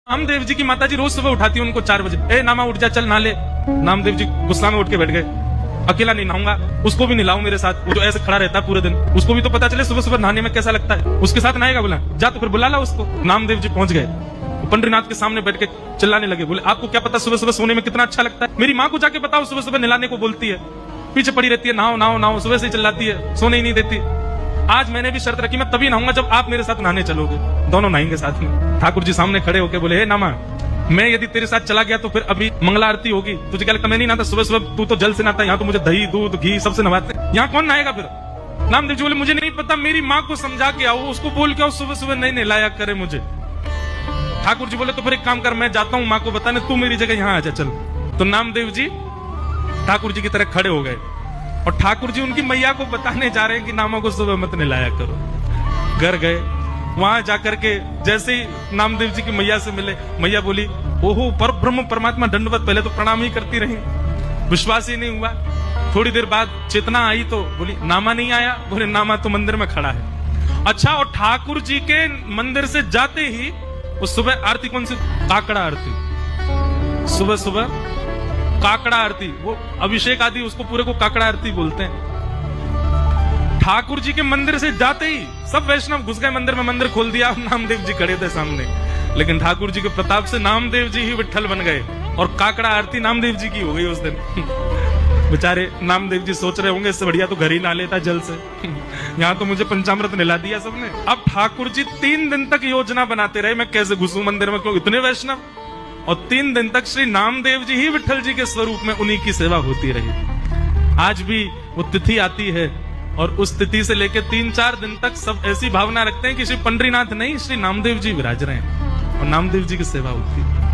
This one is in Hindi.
नामदेव जी की माताजी रोज सुबह उठाती है उनको 4 बजे, ए नामा उठ जा, चल नहा ले। नामदेव जी गुस्सा में उठ के बैठ गए, अकेला नहीं नहाऊंगा, उसको भी नहलाऊं मेरे साथ। वो जो ऐसे खड़ा रहता है पूरे दिन, उसको भी तो पता चले सुबह सुबह नहाने में कैसा लगता है, उसके साथ नहाएगा। बोला जा तो फिर बुला ला उसको। नामदेव जी पहुंच गए, पंडरीनाथ के सामने बैठ के चिल्लाने लगे, बोले आपको क्या पता सुबह सुबह सोने में कितना अच्छा लगता है। मेरी माँ को जाके बताओ, सुबह सुबह नहलाने को बोलती है, पीछे पड़ी रहती है, नहाओ नहाओ नहाओ, सुबह से चिल्लाती है, सोने ही नहीं देती। आज मैंने भी शर्त रखी, मैं तभी नहाऊंगा जब आप मेरे साथ नहाने चलोगे। दोनों नहाएंगे साथ में। ठाकुर जी सामने खड़े होके बोले, हे नामा, मैं यदि तेरे साथ चला गया तो फिर अभी मंगला आरती होगी, तुझे क्या लगता मैं नहीं नहाता? सुबह सुबह तू तो जल से नहाता, यहाँ तो मुझे दही दूध घी सबसे नहाते, यहाँ कौन नहाएगा फिर? नामदेव जी बोले, मुझे नहीं पता, मेरी माँ को समझा के आओ, उसको बोल के आओ सुबह सुबह नहीं नहलाया करे मुझे। ठाकुर जी बोले, तो फिर एक काम कर, मैं जाता हूँ माँ को बताने, तू मेरी जगह यहाँ आ जा चल। तो नामदेव जी ठाकुर जी की तरह खड़े हो गए और ठाकुर जी उनकी मैया को बताने जा रहे हैं कि नामा को सुबह मत नहलाया करो। घर गए, वहां जाकर के जैसे ही नामदेव जी की मैया से मिले, मैया बोली, ओहो पर ब्रह्म परमात्मा दंडवत। पहले तो प्रणाम ही करती रही, विश्वास ही नहीं हुआ। थोड़ी देर बाद चेतना आई तो बोली, नामा नहीं आया? बोले नामा तो मंदिर में खड़ा है। अच्छा, और ठाकुर जी के मंदिर से जाते ही वो सुबह आरती कौन सी? काकड़ा आरती। सुबह सुबह काकड़ा आरती, वो अभिषेक आदि उसको पूरे को काकड़ा आरती बोलते हैं। ठाकुर जी के मंदिर से जाते ही सब वैष्णव घुस गए मंदिर में, मंदिर खोल दिया, नामदेव जी खड़े थे सामने। लेकिन ठाकुर जी के प्रताप से नामदेव जी ही विट्ठल बन गए और काकड़ा आरती नामदेव जी की हो गई उस दिन। बेचारे नामदेव जी सोच रहे होंगे, इससे बढ़िया तो घर ही ना लेता जल से, यहाँ तो मुझे पंचामृत निला दिया सबने। अब ठाकुर जी 3 दिन तक योजना बनाते रहे, मैं कैसे घुसूं मंदिर में, क्यों इतने वैष्णव। और 3 दिन तक श्री नामदेव जी ही विट्ठल जी के स्वरूप में उन्हीं की सेवा होती रही। आज भी वो तिथि आती है और उस तिथि से लेकर 3-4 दिन तक सब ऐसी भावना रखते हैं कि श्री पंडरीनाथ नहीं, श्री नामदेव जी विराज रहे हैं और नामदेव जी की सेवा होती है।